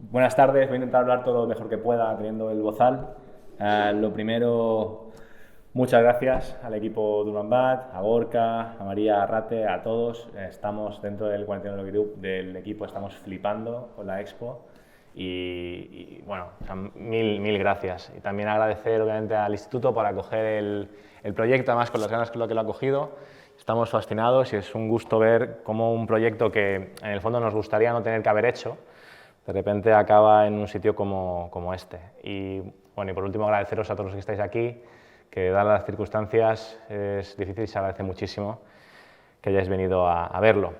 Buenas tardes, voy a intentar hablar todo lo mejor que pueda teniendo el bozal. Lo primero, muchas gracias al equipo de Ulanbat, a Gorka, a María Arrate, a todos. Estamos dentro del 41 Group del equipo, estamos flipando con la expo bueno, o sea, mil gracias. Y también agradecer obviamente al instituto por acoger el proyecto, además con las ganas con lo que lo ha acogido. Estamos fascinados y es un gusto ver cómo un proyecto que en el fondo nos gustaría no tener que haber hecho, de repente acaba en un sitio como este. Y bueno, y por último agradeceros a todos los que estáis aquí, que dadas las circunstancias es difícil y se agradece muchísimo que hayáis venido a verlo.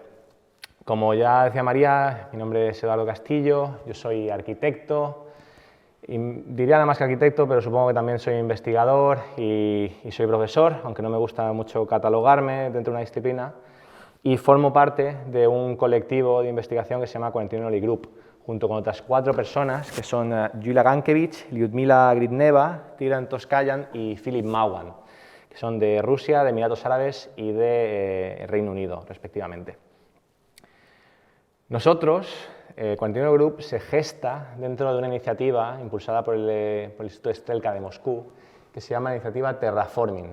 Como ya decía María, mi nombre es Eduardo Castillo, yo soy arquitecto, y diría nada más que arquitecto, pero supongo que también soy investigador y soy profesor, aunque no me gusta mucho catalogarme dentro de una disciplina, y formo parte de un colectivo de investigación que se llama 41 Group, junto con otras 4 personas, que son Julia Gankevich, Lyudmila Gridneva, Tigran Toskayan y Philip Mawan, que son de Rusia, de Emiratos Árabes y de Reino Unido, respectivamente. Nosotros, 41 Group, se gesta dentro de una iniciativa impulsada por el Instituto Strelka de Moscú, que se llama la iniciativa Terraforming.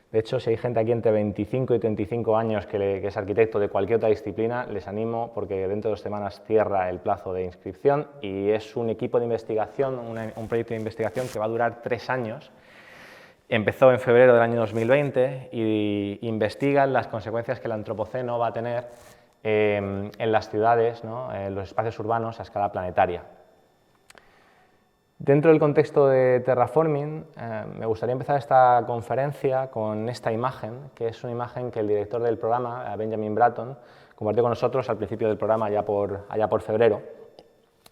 De hecho, si hay gente aquí entre 25 y 35 años que es arquitecto de cualquier otra disciplina, les animo porque dentro de 2 semanas cierra el plazo de inscripción y es un equipo de investigación, un proyecto de investigación que va a durar 3 años. Empezó en febrero del año 2020 y investiga las consecuencias que el antropoceno va a tener en las ciudades, ¿no? En los espacios urbanos a escala planetaria. Dentro del contexto de Terraforming, me gustaría empezar esta conferencia con esta imagen, que es una imagen que el director del programa, Benjamin Bratton, compartió con nosotros al principio del programa, allá por febrero,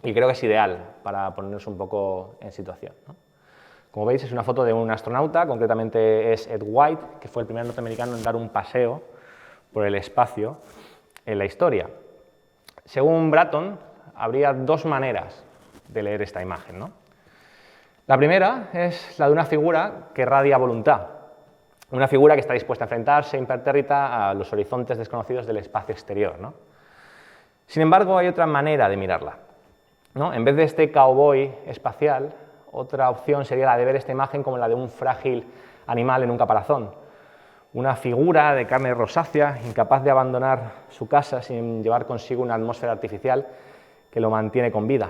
y creo que es ideal para ponernos un poco en situación, ¿no? Como veis, es una foto de un astronauta, concretamente es Ed White, que fue el primer norteamericano en dar un paseo por el espacio en la historia. Según Bratton, habría 2 maneras de leer esta imagen, ¿no? La primera es la de una figura que radia voluntad, una figura que está dispuesta a enfrentarse impertérrita a los horizontes desconocidos del espacio exterior, ¿no? Sin embargo, hay otra manera de mirarla, ¿no? En vez de este cowboy espacial, otra opción sería la de ver esta imagen como la de un frágil animal en un caparazón, una figura de carne rosácea, incapaz de abandonar su casa sin llevar consigo una atmósfera artificial que lo mantiene con vida.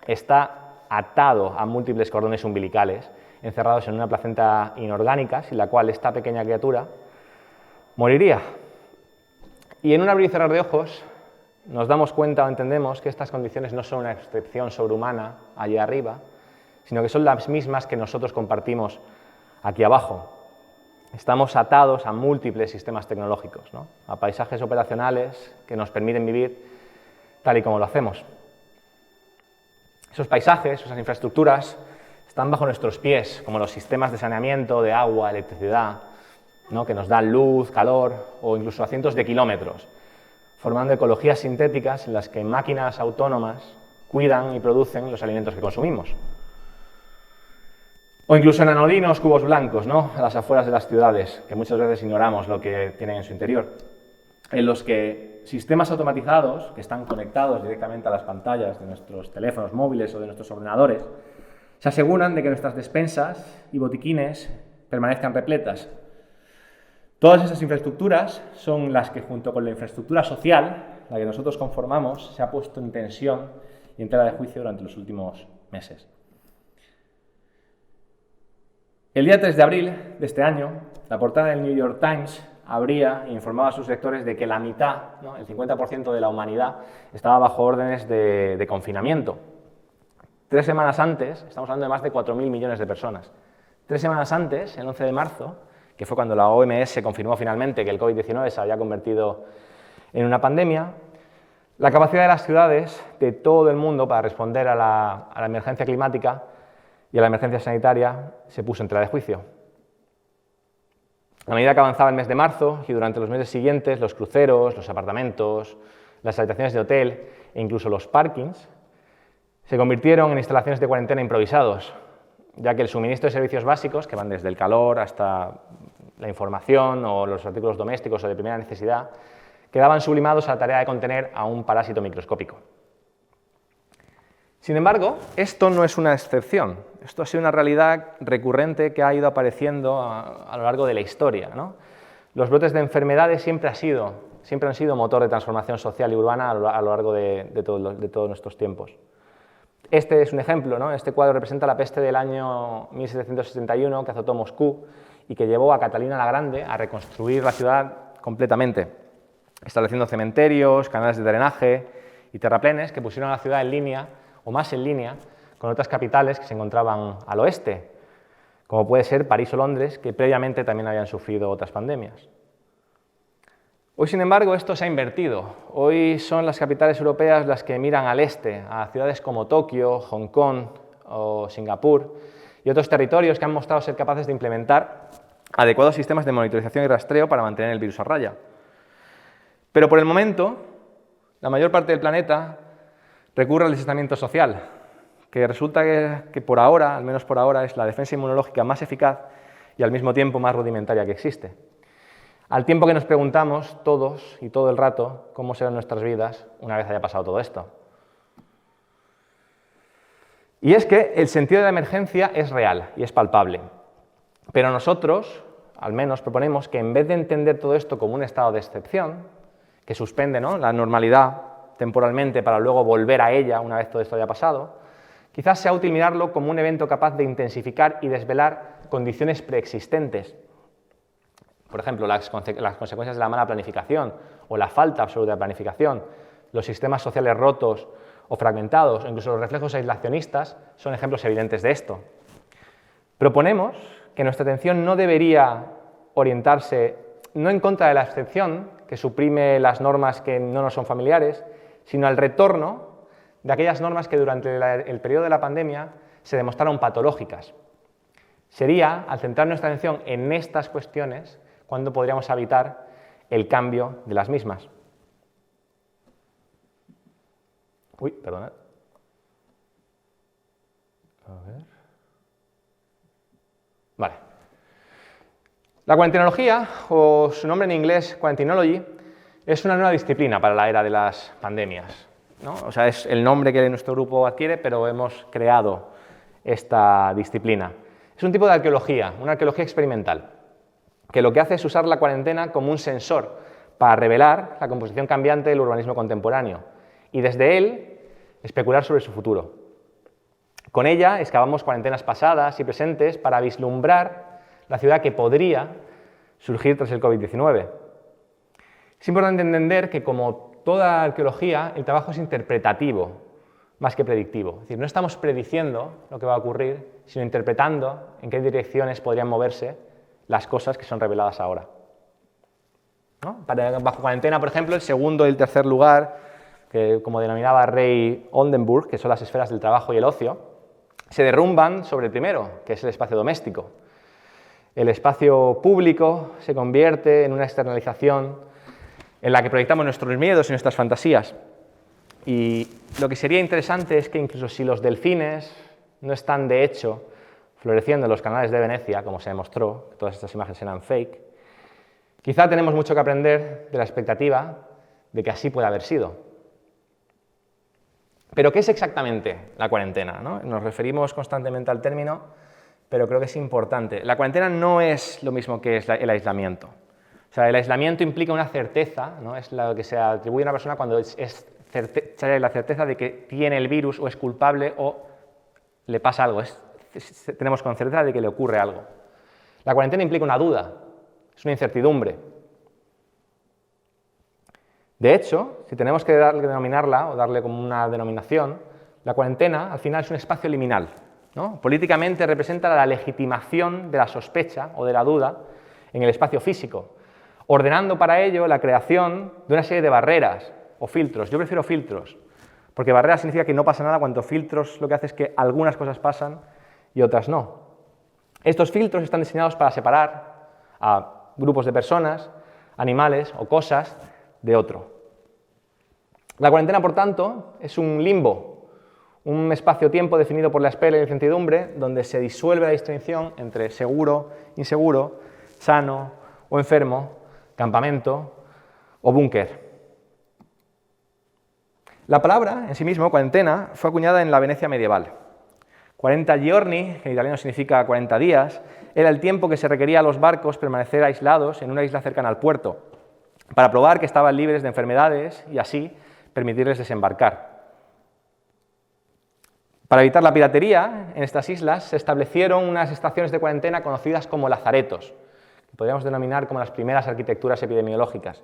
Está atado a múltiples cordones umbilicales, encerrados en una placenta inorgánica, sin la cual esta pequeña criatura moriría. Y en un abrir y cerrar de ojos nos damos cuenta o entendemos que estas condiciones no son una excepción sobrehumana allá arriba, sino que son las mismas que nosotros compartimos aquí abajo. Estamos atados a múltiples sistemas tecnológicos, ¿no? A paisajes operacionales que nos permiten vivir tal y como lo hacemos. Esos paisajes, esas infraestructuras, están bajo nuestros pies, como los sistemas de saneamiento, de agua, electricidad, ¿no? Que nos dan luz, calor o incluso a cientos de kilómetros, formando ecologías sintéticas en las que máquinas autónomas cuidan y producen los alimentos que consumimos. O incluso en anodinos cubos blancos, ¿no? A las afueras de las ciudades, que muchas veces ignoramos lo que tienen en su interior, en los que sistemas automatizados que están conectados directamente a las pantallas de nuestros teléfonos móviles o de nuestros ordenadores se aseguran de que nuestras despensas y botiquines permanezcan repletas. Todas esas infraestructuras son las que, junto con la infraestructura social, la que nosotros conformamos, se ha puesto en tensión y en tela de juicio durante los últimos meses. El día 3 de abril de este año, la portada del New York Times abría e informaba a sus lectores de que la mitad, ¿no? El 50% de la humanidad, estaba bajo órdenes de confinamiento. 3 semanas antes, estamos hablando de más de 4.000 millones de personas, 3 semanas antes, el 11 de marzo, que fue cuando la OMS confirmó finalmente que el COVID-19 se había convertido en una pandemia, la capacidad de las ciudades de todo el mundo para responder a la emergencia climática y a la emergencia sanitaria se puso en tela de juicio. A medida que avanzaba el mes de marzo y durante los meses siguientes, los cruceros, los apartamentos, las habitaciones de hotel e incluso los parkings se convirtieron en instalaciones de cuarentena improvisados, ya que el suministro de servicios básicos, que van desde el calor hasta la información o los artículos domésticos o de primera necesidad, quedaban sublimados a la tarea de contener a un parásito microscópico. Sin embargo, esto no es una excepción. Esto ha sido una realidad recurrente que ha ido apareciendo a lo largo de la historia, ¿no? Los brotes de enfermedades siempre han sido motor de transformación social y urbana a lo largo de todos nuestros tiempos. Este es un ejemplo, ¿no? Este cuadro representa la peste del año 1761 que azotó Moscú y que llevó a Catalina la Grande a reconstruir la ciudad completamente, estableciendo cementerios, canales de drenaje y terraplenes que pusieron a la ciudad en línea, o más en línea, con otras capitales que se encontraban al oeste, como puede ser París o Londres, que previamente también habían sufrido otras pandemias. Hoy, sin embargo, esto se ha invertido. Hoy son las capitales europeas las que miran al este, a ciudades como Tokio, Hong Kong o Singapur y otros territorios que han mostrado ser capaces de implementar adecuados sistemas de monitorización y rastreo para mantener el virus a raya. Pero por el momento, la mayor parte del planeta recurre al distanciamiento social, que resulta que por ahora, al menos por ahora, es la defensa inmunológica más eficaz y al mismo tiempo más rudimentaria que existe. Al tiempo que nos preguntamos todos y todo el rato cómo serán nuestras vidas una vez haya pasado todo esto. Y es que el sentido de la emergencia es real y es palpable, pero nosotros, al menos, proponemos que en vez de entender todo esto como un estado de excepción, que suspende, ¿no?, la normalidad temporalmente para luego volver a ella una vez todo esto haya pasado, quizás sea útil mirarlo como un evento capaz de intensificar y desvelar condiciones preexistentes. Por ejemplo, las consecuencias de la mala planificación o la falta absoluta de planificación, los sistemas sociales rotos o fragmentados, o incluso los reflejos aislacionistas, son ejemplos evidentes de esto. Proponemos que nuestra atención no debería orientarse no en contra de la excepción, que suprime las normas que no nos son familiares, sino al retorno de aquellas normas que durante el periodo de la pandemia se demostraron patológicas. Sería, al centrar nuestra atención en estas cuestiones, cuando podríamos evitar el cambio de las mismas. Uy, perdonad. A ver. Vale. La cuarentenología, o su nombre en inglés, quarantinology, es una nueva disciplina para la era de las pandemias, ¿no? O sea, es el nombre que nuestro grupo adquiere, pero hemos creado esta disciplina. Es un tipo de arqueología, una arqueología experimental, que lo que hace es usar la cuarentena como un sensor para revelar la composición cambiante del urbanismo contemporáneo y desde él especular sobre su futuro. Con ella excavamos cuarentenas pasadas y presentes para vislumbrar la ciudad que podría surgir tras el COVID-19. Es importante entender que, como toda arqueología, el trabajo es interpretativo más que predictivo. Es decir, no estamos prediciendo lo que va a ocurrir, sino interpretando en qué direcciones podrían moverse las cosas que son reveladas ahora, ¿no? Bajo cuarentena, por ejemplo, el segundo y el tercer lugar, que como denominaba Ray Oldenburg, que son las esferas del trabajo y el ocio, se derrumban sobre el primero, que es el espacio doméstico. El espacio público se convierte en una externalización en la que proyectamos nuestros miedos y nuestras fantasías. Y lo que sería interesante es que incluso si los delfines no están de hecho floreciendo en los canales de Venecia, como se demostró, que todas estas imágenes eran fake, quizá tenemos mucho que aprender de la expectativa de que así puede haber sido. Pero ¿qué es exactamente la cuarentena, ¿no? Nos referimos constantemente al término, pero creo que es importante. La cuarentena no es lo mismo que es el aislamiento. O sea, el aislamiento implica una certeza, ¿no? Es lo que se atribuye a una persona cuando la certeza de que tiene el virus o es culpable o le pasa algo. Tenemos con certeza de que le ocurre algo. La cuarentena implica una duda, es una incertidumbre. De hecho, si tenemos que denominarla o darle como una denominación, la cuarentena al final es un espacio liminal, ¿no? Políticamente representa la legitimación de la sospecha o de la duda en el espacio físico, ordenando para ello la creación de una serie de barreras o filtros. Yo prefiero filtros, porque barreras significa que no pasa nada, cuando filtros lo que hace es que algunas cosas pasan y otras no. Estos filtros están diseñados para separar a grupos de personas, animales o cosas de otro. La cuarentena, por tanto, es un limbo, un espacio-tiempo definido por la espera y la incertidumbre, donde se disuelve la distinción entre seguro, inseguro, sano o enfermo, campamento o búnker. La palabra en sí mismo, cuarentena, fue acuñada en la Venecia medieval. 40 giorni, que en italiano significa 40 días, era el tiempo que se requería a los barcos permanecer aislados en una isla cercana al puerto, para probar que estaban libres de enfermedades y así permitirles desembarcar. Para evitar la piratería, en estas islas se establecieron unas estaciones de cuarentena conocidas como lazaretos, que podríamos denominar como las primeras arquitecturas epidemiológicas,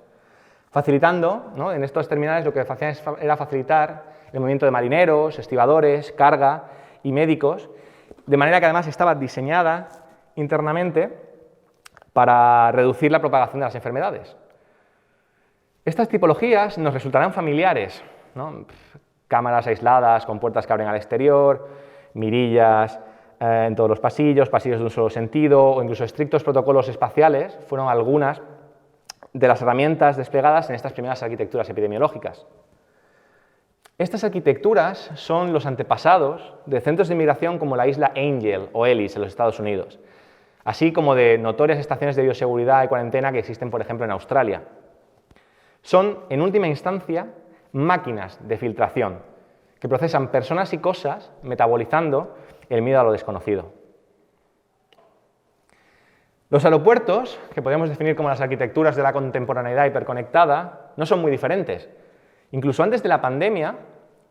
facilitando, ¿no? En estos terminales lo que hacían era facilitar el movimiento de marineros, estibadores, carga y médicos, de manera que además estaba diseñada internamente para reducir la propagación de las enfermedades. Estas tipologías nos resultarán familiares, ¿no? Cámaras aisladas con puertas que abren al exterior, mirillas en todos los pasillos, pasillos de un solo sentido o incluso estrictos protocolos espaciales fueron algunas de las herramientas desplegadas en estas primeras arquitecturas epidemiológicas. Estas arquitecturas son los antepasados de centros de inmigración como la isla Angel o Ellis en los Estados Unidos, así como de notorias estaciones de bioseguridad y cuarentena que existen, por ejemplo, en Australia. Son, en última instancia, máquinas de filtración que procesan personas y cosas metabolizando el miedo a lo desconocido. Los aeropuertos, que podemos definir como las arquitecturas de la contemporaneidad hiperconectada, no son muy diferentes. Incluso antes de la pandemia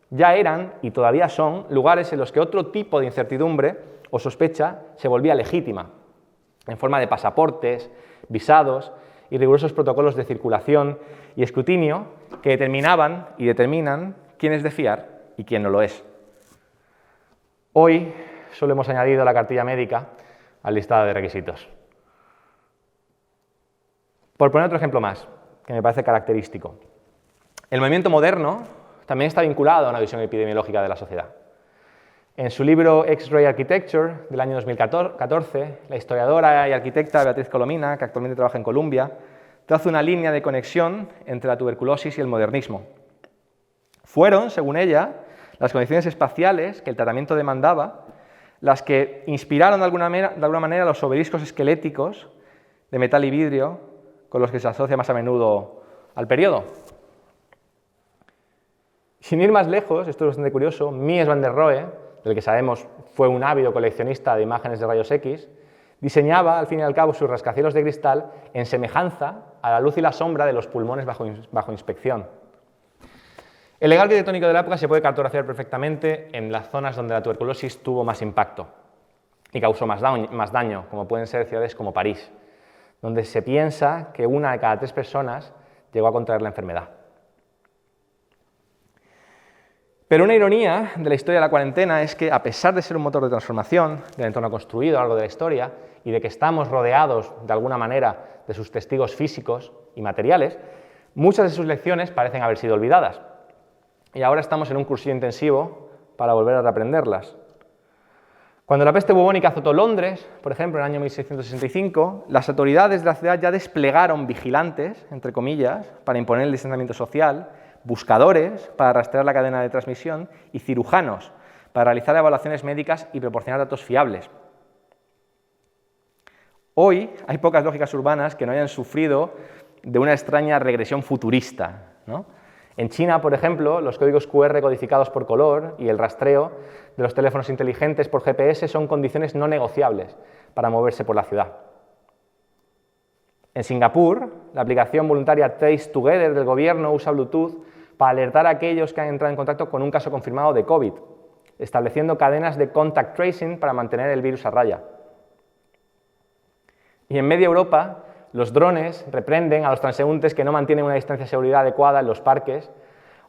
ya eran, y todavía son, lugares en los que otro tipo de incertidumbre o sospecha se volvía legítima, en forma de pasaportes, visados y rigurosos protocolos de circulación y escrutinio que determinaban y determinan quién es de fiar y quién no lo es. Hoy solo hemos añadido la cartilla médica al listado de requisitos. Por poner otro ejemplo más, que me parece característico. El movimiento moderno también está vinculado a una visión epidemiológica de la sociedad. En su libro X-Ray Architecture del año 2014, la historiadora y arquitecta Beatriz Colomina, que actualmente trabaja en Columbia, traza una línea de conexión entre la tuberculosis y el modernismo. Fueron, según ella, las condiciones espaciales que el tratamiento demandaba las que inspiraron de alguna manera los obeliscos esqueléticos de metal y vidrio con los que se asocia más a menudo al periodo. Sin ir más lejos, esto es bastante curioso, Mies van der Rohe, del que sabemos fue un ávido coleccionista de imágenes de rayos X, diseñaba, al fin y al cabo, sus rascacielos de cristal en semejanza a la luz y la sombra de los pulmones bajo inspección. El legado arquitectónico de la época se puede cartografiar perfectamente en las zonas donde la tuberculosis tuvo más impacto y causó más daño, como pueden ser ciudades como París, donde se piensa que 1 de cada 3 personas llegó a contraer la enfermedad. Pero una ironía de la historia de la cuarentena es que, a pesar de ser un motor de transformación del entorno construido a lo largo de la historia y de que estamos rodeados, de alguna manera, de sus testigos físicos y materiales, muchas de sus lecciones parecen haber sido olvidadas. Y ahora estamos en un cursillo intensivo para volver a reaprenderlas. Cuando la peste bubónica azotó Londres, por ejemplo, en el año 1665, las autoridades de la ciudad ya desplegaron vigilantes, entre comillas, para imponer el distanciamiento social, buscadores para rastrear la cadena de transmisión y cirujanos para realizar evaluaciones médicas y proporcionar datos fiables. Hoy hay pocas lógicas urbanas que no hayan sufrido de una extraña regresión futurista, ¿no? En China, por ejemplo, los códigos QR codificados por color y el rastreo de los teléfonos inteligentes por GPS son condiciones no negociables para moverse por la ciudad. En Singapur, la aplicación voluntaria Trace Together del gobierno usa Bluetooth para alertar a aquellos que han entrado en contacto con un caso confirmado de COVID, estableciendo cadenas de contact tracing para mantener el virus a raya. Y en media Europa, los drones reprenden a los transeúntes que no mantienen una distancia de seguridad adecuada en los parques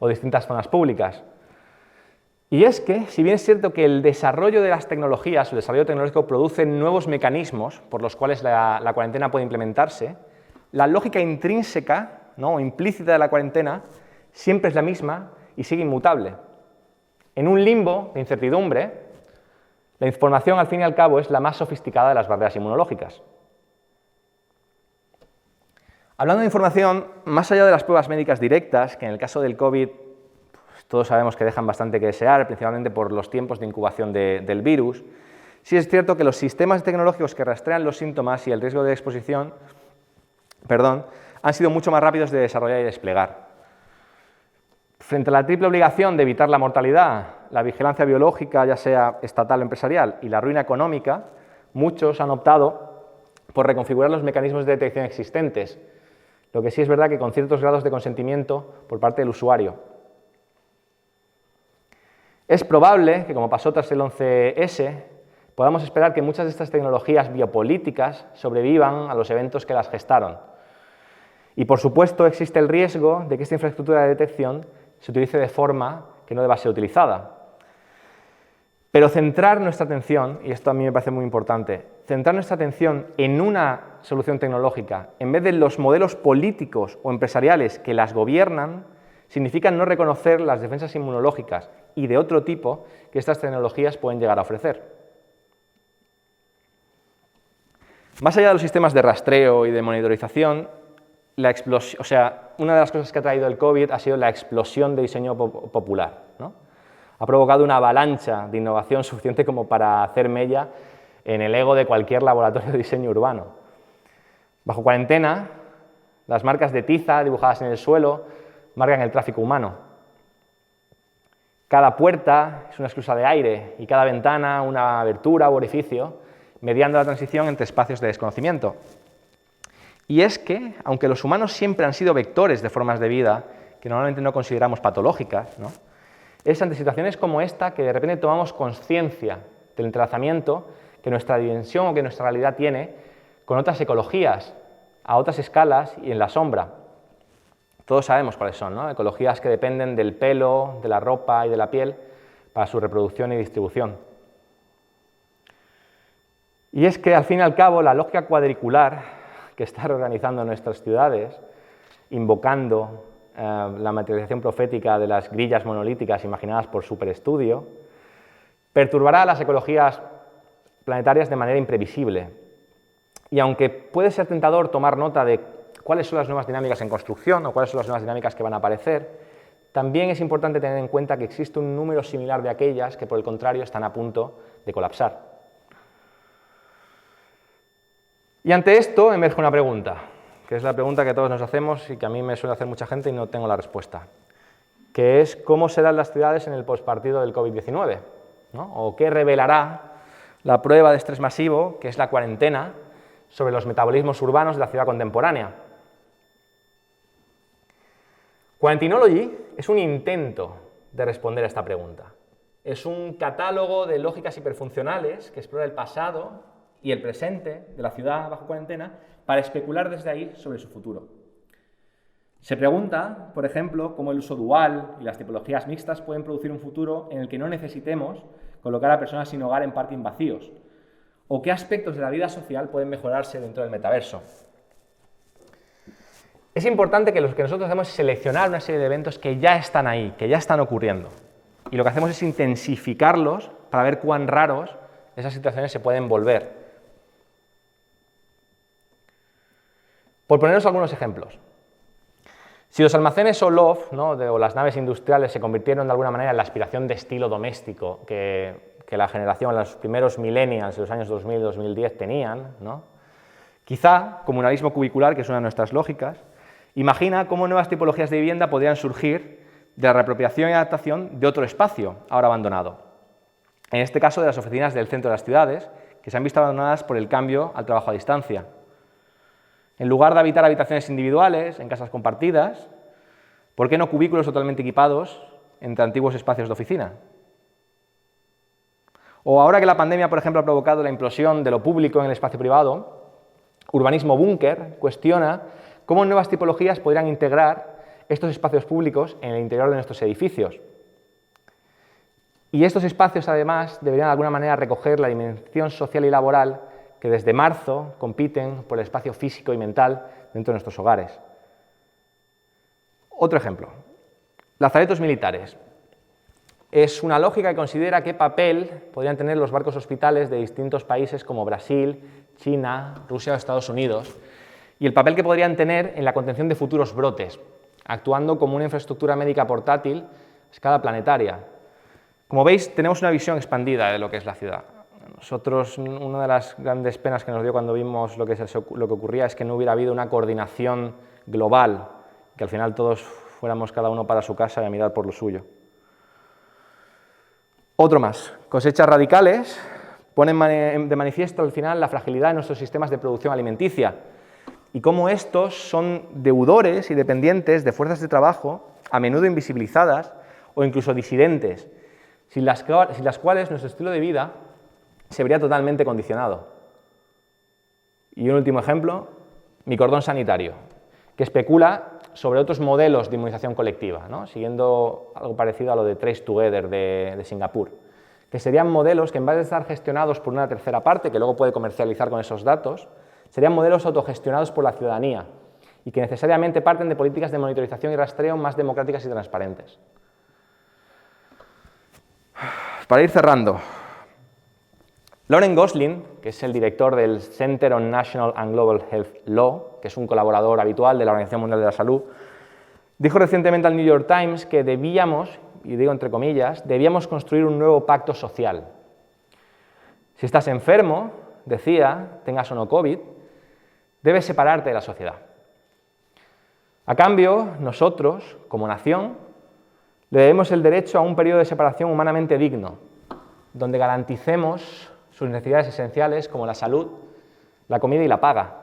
o distintas zonas públicas. Y es que, si bien es cierto que el desarrollo de las tecnologías, el desarrollo tecnológico produce nuevos mecanismos por los cuales la cuarentena puede implementarse, la lógica intrínseca, ¿no?, o implícita de la cuarentena siempre es la misma y sigue inmutable. En un limbo de incertidumbre, la información, al fin y al cabo, es la más sofisticada de las barreras inmunológicas. Hablando de información, más allá de las pruebas médicas directas, que en el caso del COVID todos sabemos que dejan bastante que desear, principalmente por los tiempos de incubación del virus, sí es cierto que los sistemas tecnológicos que rastrean los síntomas y el riesgo de exposición han sido mucho más rápidos de desarrollar y desplegar. Frente a la triple obligación de evitar la mortalidad, la vigilancia biológica, ya sea estatal o empresarial, y la ruina económica, muchos han optado por reconfigurar los mecanismos de detección existentes, lo que sí es verdad que con ciertos grados de consentimiento por parte del usuario. Es probable que, como pasó tras el 11S, podamos esperar que muchas de estas tecnologías biopolíticas sobrevivan a los eventos que las gestaron. Y, por supuesto, existe el riesgo de que esta infraestructura de detección se utilice de forma que no deba ser utilizada. Pero centrar nuestra atención, y esto a mí me parece muy importante, centrar nuestra atención en una solución tecnológica en vez de los modelos políticos o empresariales que las gobiernan, significa no reconocer las defensas inmunológicas y de otro tipo que estas tecnologías pueden llegar a ofrecer. Más allá de los sistemas de rastreo y de monitorización, una de las cosas que ha traído el COVID ha sido la explosión de diseño popular, ¿no? Ha provocado una avalancha de innovación suficiente como para hacer mella en el ego de cualquier laboratorio de diseño urbano. Bajo cuarentena, las marcas de tiza dibujadas en el suelo marcan el tráfico humano. Cada puerta es una esclusa de aire y cada ventana una abertura u orificio, mediando la transición entre espacios de desconocimiento. Y es que, aunque los humanos siempre han sido vectores de formas de vida que normalmente no consideramos patológicas, ¿no?, es ante situaciones como esta que de repente tomamos conciencia del entrelazamiento que nuestra dimensión o que nuestra realidad tiene con otras ecologías, a otras escalas y en la sombra. Todos sabemos cuáles son, ¿no? Ecologías que dependen del pelo, de la ropa y de la piel para su reproducción y distribución. Y es que, al fin y al cabo, la lógica cuadricular que está reorganizando nuestras ciudades, invocando la materialización profética de las grillas monolíticas imaginadas por Superestudio, perturbará a las ecologías planetarias de manera imprevisible. Y aunque puede ser tentador tomar nota de cuáles son las nuevas dinámicas en construcción o cuáles son las nuevas dinámicas que van a aparecer, también es importante tener en cuenta que existe un número similar de aquellas que, por el contrario, están a punto de colapsar. Y ante esto emerge una pregunta, que es la pregunta que todos nos hacemos y que a mí me suele hacer mucha gente y no tengo la respuesta, que es ¿cómo serán las ciudades en el pospartido del COVID-19? ¿No? ¿O qué revelará la prueba de estrés masivo, que es la cuarentena, sobre los metabolismos urbanos de la ciudad contemporánea? Quarantinology es un intento de responder a esta pregunta. Es un catálogo de lógicas hiperfuncionales que explora el pasado y el presente de la ciudad bajo cuarentena para especular desde ahí sobre su futuro. Se pregunta, por ejemplo, cómo el uso dual y las tipologías mixtas pueden producir un futuro en el que no necesitemos colocar a personas sin hogar en parking vacíos, o qué aspectos de la vida social pueden mejorarse dentro del metaverso. Es importante que lo que nosotros hacemos es seleccionar una serie de eventos que ya están ahí, que ya están ocurriendo, y lo que hacemos es intensificarlos para ver cuán raros esas situaciones se pueden volver. Por poneros algunos ejemplos. Si los almacenes o loft, ¿no?, o las naves industriales se convirtieron de alguna manera en la aspiración de estilo doméstico que la generación, los primeros millennials de los años 2000 y 2010 tenían, ¿no?, quizá comunalismo cubicular, que es una de nuestras lógicas, imagina cómo nuevas tipologías de vivienda podrían surgir de la reapropiación y adaptación de otro espacio ahora abandonado. En este caso, de las oficinas del centro de las ciudades, que se han visto abandonadas por el cambio al trabajo a distancia. En lugar de habitar habitaciones individuales, en casas compartidas, ¿por qué no cubículos totalmente equipados entre antiguos espacios de oficina? O ahora que la pandemia, por ejemplo, ha provocado la implosión de lo público en el espacio privado, Urbanismo Búnker cuestiona cómo nuevas tipologías podrían integrar estos espacios públicos en el interior de nuestros edificios. Y estos espacios, además, deberían de alguna manera recoger la dimensión social y laboral que desde marzo compiten por el espacio físico y mental dentro de nuestros hogares. Otro ejemplo, lazaretos militares. Es una lógica que considera qué papel podrían tener los barcos hospitales de distintos países como Brasil, China, Rusia o Estados Unidos, y el papel que podrían tener en la contención de futuros brotes, actuando como una infraestructura médica portátil a escala planetaria. Como veis, tenemos una visión expandida de lo que es la ciudad. Nosotros, una de las grandes penas que nos dio cuando vimos lo que ocurría es que no hubiera habido una coordinación global, que al final todos fuéramos cada uno para su casa y a mirar por lo suyo. Otro más. Cosechas radicales ponen de manifiesto al final la fragilidad de nuestros sistemas de producción alimenticia y cómo estos son deudores y dependientes de fuerzas de trabajo, a menudo invisibilizadas o incluso disidentes, sin las cuales nuestro estilo de vida se vería totalmente condicionado. Y un último ejemplo, mi cordón sanitario, que especula sobre otros modelos de inmunización colectiva, ¿no? Siguiendo algo parecido a lo de Trace Together de Singapur, que serían modelos que en vez de estar gestionados por una tercera parte, que luego puede comercializar con esos datos, serían modelos autogestionados por la ciudadanía y que necesariamente parten de políticas de monitorización y rastreo más democráticas y transparentes. Para ir cerrando, Lauren Gosling, que es el director del Center on National and Global Health Law, que es un colaborador habitual de la Organización Mundial de la Salud, dijo recientemente al New York Times que debíamos, y digo entre comillas, debíamos construir un nuevo pacto social. Si estás enfermo, decía, tengas o no COVID, debes separarte de la sociedad. A cambio, nosotros, como nación, le debemos el derecho a un periodo de separación humanamente digno, donde garanticemos sus necesidades esenciales como la salud, la comida y la paga.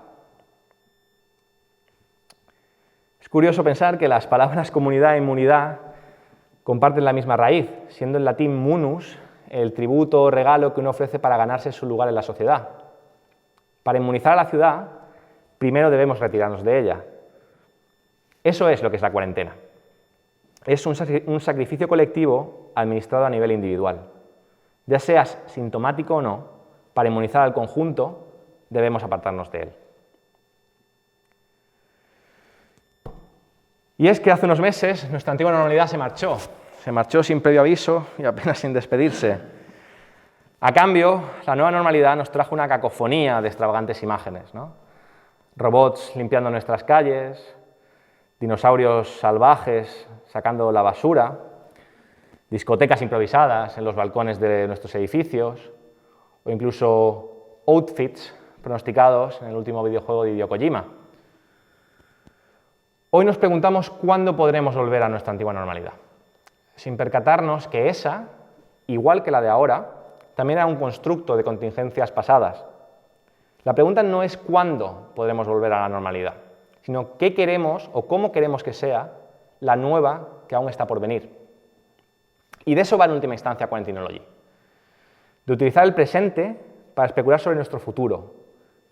Es curioso pensar que las palabras comunidad e inmunidad comparten la misma raíz, siendo en latín munus el tributo o regalo que uno ofrece para ganarse su lugar en la sociedad. Para inmunizar a la ciudad, primero debemos retirarnos de ella. Eso es lo que es la cuarentena. Es un sacrificio colectivo administrado a nivel individual. Ya seas sintomático o no, para inmunizar al conjunto debemos apartarnos de él. Y es que hace unos meses nuestra antigua normalidad se marchó sin previo aviso y apenas sin despedirse. A cambio, la nueva normalidad nos trajo una cacofonía de extravagantes imágenes, ¿no? Robots limpiando nuestras calles, dinosaurios salvajes sacando la basura, discotecas improvisadas en los balcones de nuestros edificios, o incluso outfits pronosticados en el último videojuego de Hideo Kojima. Hoy nos preguntamos cuándo podremos volver a nuestra antigua normalidad, sin percatarnos que esa, igual que la de ahora, también era un constructo de contingencias pasadas. La pregunta no es cuándo podremos volver a la normalidad, sino qué queremos o cómo queremos que sea la nueva que aún está por venir. Y de eso va en última instancia Quarantinology, de utilizar el presente para especular sobre nuestro futuro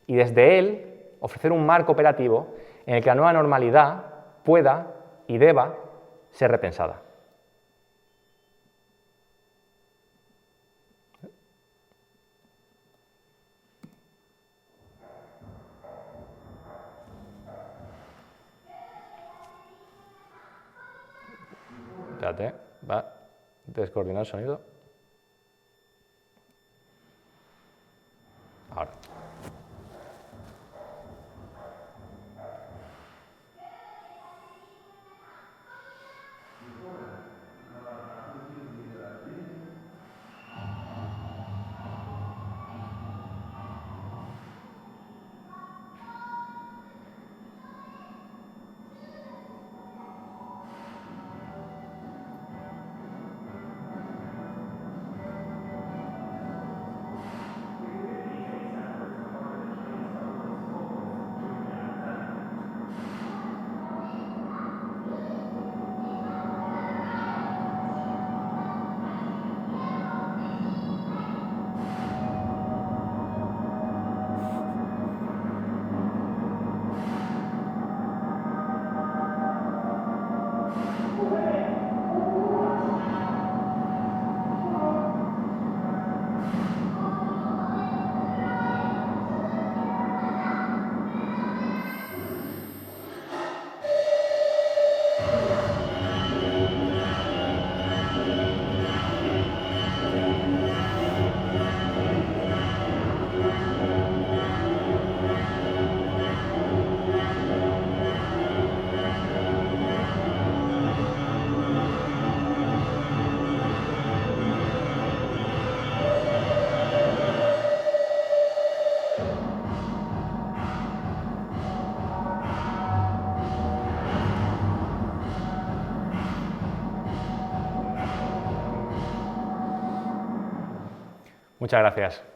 y desde él ofrecer un marco operativo en el que la nueva normalidad pueda y deba ser repensada. Espérate, va a descoordinar el sonido. Ahora. Muchas gracias.